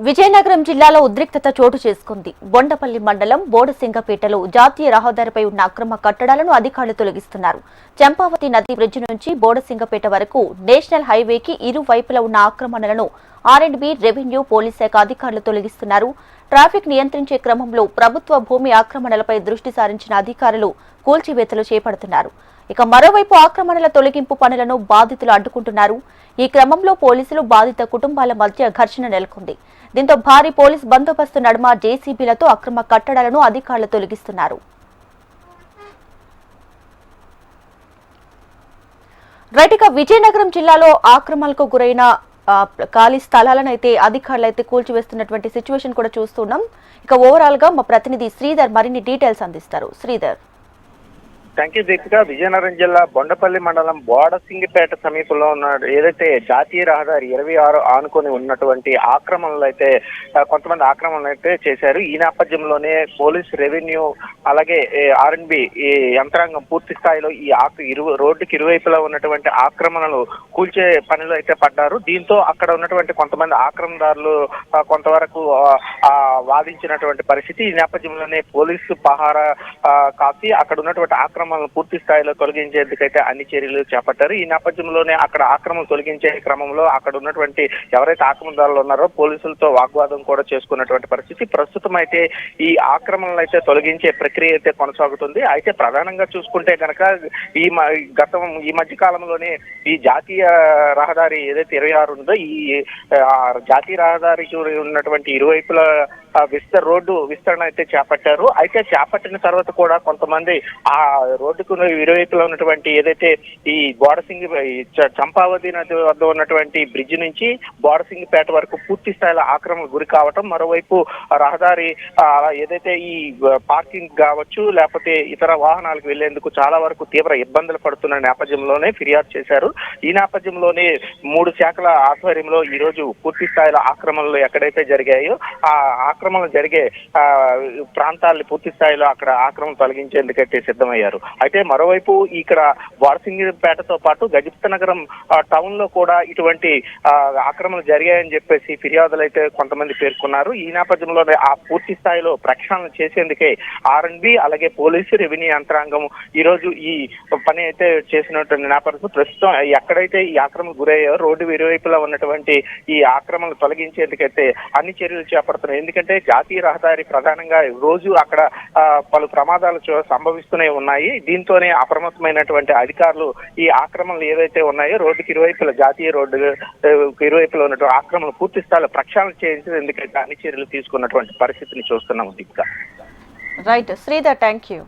విజయనగరం జిల్లాలో ఉద్రిక్తత చోటు చేసుకుంది. బొండపల్లి మండలం బోడసింగపేటలో జాతీయ రహదారిపై ఉన్న అక్రమ కట్టడాలను అధికారులు తొలగిస్తున్నారు. చంపావతి నది బ్రిడ్జి నుంచి బోడసింగపేట వరకు నేషనల్ హైవేకి ఇరువైపులా ఉన్న ఆక్రమణలను R&B, రెవెన్యూ, పోలీస్ శాఖ అధికారులు తొలగిస్తున్నారు. ట్రాఫిక్ నియంత్రించే క్రమంలో ప్రభుత్వ భూమి ఆక్రమణలపై దృష్టి సారించిన అధికారులు కూల్చివేతలు చేపడుతున్నారు. ఇక మరోవైపు ఆక్రమణల తొలగింపు పనులను బాధితులు అడ్డుకుంటున్నారు. ఈ క్రమంలో పోలీసులు బాధిత కుటుంబాల మధ్య ఘర్షణ నెలకొంది. దీంతో భారీ పోలీస్ బందోబస్తు నడుమ జేసీబీలతో అక్రమ కట్టడాలను అధికారులు తొలగిస్తున్నారు. రైట్గా విజయనగరం జిల్లాలో ఆక్రమణలకు గురైన ఖాళీ స్థలాలను అయితే అధికారులు అయితే కూల్చివేస్తున్నటువంటి సిచ్యువేషన్ కూడా చూస్తున్నాం. ఇక ఓవరాల్ గా మా ప్రతినిధి శ్రీధర్ మరిన్ని డీటెయిల్స్ అందిస్తారు. శ్రీధర్. Thank you Deepika. విజయనగరం జిల్లా బొండపల్లి మండలం బోడసింగిపేట సమీపంలో ఉన్న ఏదైతే జాతీయ రహదారి 26 ఆనుకొని ఉన్నటువంటి ఆక్రమణలు అయితే కొంతమంది ఆక్రమణలు అయితే చేశారు. ఈ నేపథ్యంలోనే పోలీస్, రెవెన్యూ అలాగే R&B ఈ యంత్రాంగం పూర్తి స్థాయిలో ఈ రోడ్డుకి ఇరువైపులా ఉన్నటువంటి ఆక్రమణలు కూల్చే పనిలో అయితే పడ్డారు. దీంతో అక్కడ ఉన్నటువంటి కొంతమంది ఆక్రమణదారులు కొంతవరకు వాదించినటువంటి పరిస్థితి. ఈ నేపథ్యంలోనే పోలీసు పహారా కాసి అక్కడ ఉన్నటువంటి ఆక్రమణలు పూర్తి స్థాయిలో తొలగించేందుకైతే అన్ని చర్యలు చేపట్టారు. ఈ నేపథ్యంలోనే అక్కడ ఆక్రమణలు తొలగించే క్రమంలో అక్కడ ఉన్నటువంటి ఎవరైతే ఆక్రమణదారులు ఉన్నారో పోలీసులతో వాగ్వాదం కూడా చేసుకున్నటువంటి పరిస్థితి. ప్రస్తుతం అయితే ఈ ఆక్రమణలు అయితే తొలగించే ప్రక్రియ అయితే కొనసాగుతుంది. అయితే ప్రధానంగా చూసుకుంటే కనుక ఈ మధ్య కాలంలోనే ఈ జాతీయ రహదారి ఏదైతే 26 ఉందో ఈ జాతీయ రహదారికి ఉన్నటువంటి ఇరువైపుల రోడ్డు విస్తరణ అయితే చేపట్టారు. అయితే చేపట్టిన తర్వాత కూడా కొంతమంది ఆ రోడ్డుకు ఇరువైపులో ఉన్నటువంటి ఏదైతే ఈ చంపావతి నది వద్ద ఉన్నటువంటి బ్రిడ్జ్ నుంచి బోడసింగిపేట వరకు పూర్తి స్థాయిలో ఆక్రమణకు గురి కావటం, మరోవైపు రహదారి ఏదైతే ఈ పార్కింగ్ కావచ్చు లేకపోతే ఇతర వాహనాలకు వెళ్లేందుకు చాలా వరకు తీవ్ర ఇబ్బందులు పడుతున్న నేపథ్యంలోనే ఫిర్యాదు చేశారు. ఈ నేపథ్యంలోనే 3 శాఖల ఆధ్వర్యంలో ఈ రోజు పూర్తి స్థాయిలో ఆక్రమణలు ఎక్కడైతే జరిగాయో ఆ ఆక్రమణలు జరిగే ప్రాంతాలను పూర్తి స్థాయిలో అక్కడ ఆక్రమణ తొలగించేందుకైతే సిద్ధమయ్యారు. అయితే మరోవైపు ఇక్కడ బోడసింగిపేటతో పాటు గజపతినగరం టౌన్ లో కూడా ఇటువంటి ఆక్రమణలు జరిగాయని చెప్పేసి ఫిర్యాదులు అయితే కొంతమంది పేర్కొన్నారు. ఈ నేపథ్యంలోనే ఆ పూర్తి స్థాయిలో ప్రక్షాళన చేసేందుకే R&B అలాగే పోలీసు, రెవెన్యూ యంత్రాంగం ఈ రోజు ఈ పని అయితే చేసినటువంటి నేపథ్యంలో ప్రస్తుతం ఎక్కడైతే ఈ ఆక్రమణకు గురయ్యాయో రోడ్డు ఇరువైపులా ఉన్నటువంటి ఈ ఆక్రమణలు తొలగించేందుకైతే అన్ని చర్యలు చేపడుతున్నాయి. ఎందుకంటే జాతీయ రహదారి ప్రధానంగా రోజు అక్కడ పలు ప్రమాదాలు సంభవిస్తూనే ఉన్నాయి. దీంతోనే అప్రమత్తమైనటువంటి అధికారులు ఈ ఆక్రమణలు ఏవైతే ఉన్నాయో రోడ్డుకి ఇరువైపుల జాతీయ రోడ్డు ఇరువైపులో ఉన్నటువంటి ఆక్రమణలు పూర్తి స్థాయిలో ప్రక్షాళన చేయించేందుకైతే అన్ని చర్యలు తీసుకున్నటువంటి పరిస్థితిని చూస్తున్నాము. Deepika. Right Sridhar, thank you.